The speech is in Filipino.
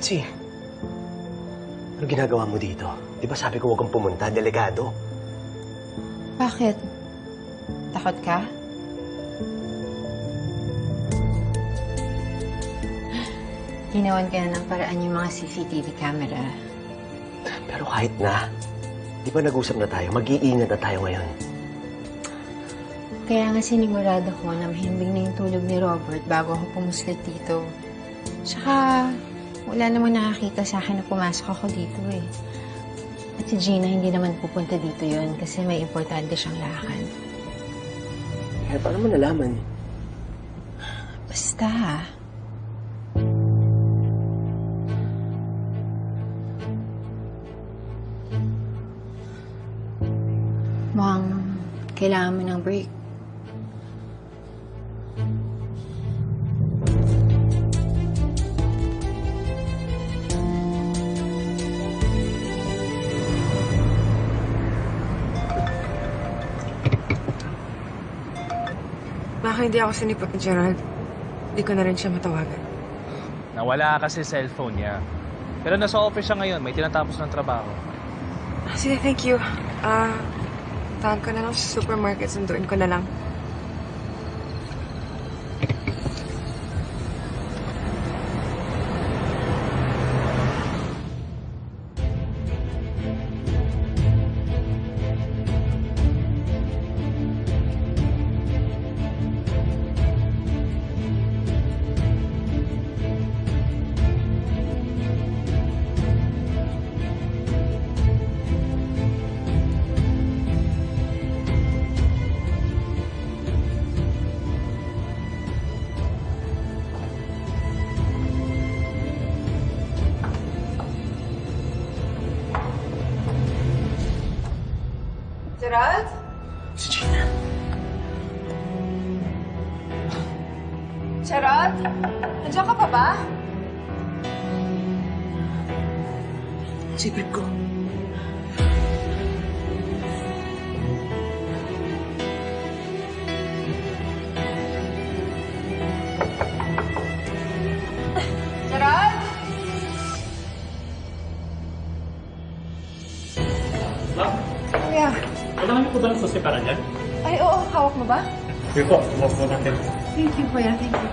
Betsy, ano ginagawa mo dito? Di ba sabi ko huwag kang pumunta, delikado? Bakit? Takot ka? Ginawan ka na ng paraan yung mga CCTV camera. Pero kahit na, di ba nag-usap na tayo? Mag-iingat na tayo ngayon. Kaya nga sinigurado ko na mahimbing na yung tulog ni Robert bago ako pumuslit dito. Tsaka, wala namang nakakita sa akin na pumasok ako dito eh. At si Gina hindi naman pupunta dito yon kasi may importante siyang lakad. Eh, paano mo nalaman? Basta. Mukhang kailangan mo ng break. Baka hindi ako sinipot ni Gerald. Hindi ko na rin siya matawagan. Nawala kasi cellphone niya. Pero nasa office siya ngayon. May tinatapos ng trabaho. Sige, thank you. Tahan ko na lang sa supermarket. Sunduin ko na lang. Gerald? Si Gina. Gerald? Nandiyan ka pa ba? Sipip ko. Gerald? Kuya. Kailangan niyo po ba ng susi para dyan? Ay, oo. Hawak mo ba? Sige po, walk po natin. Thank you, Kuya. Thank you.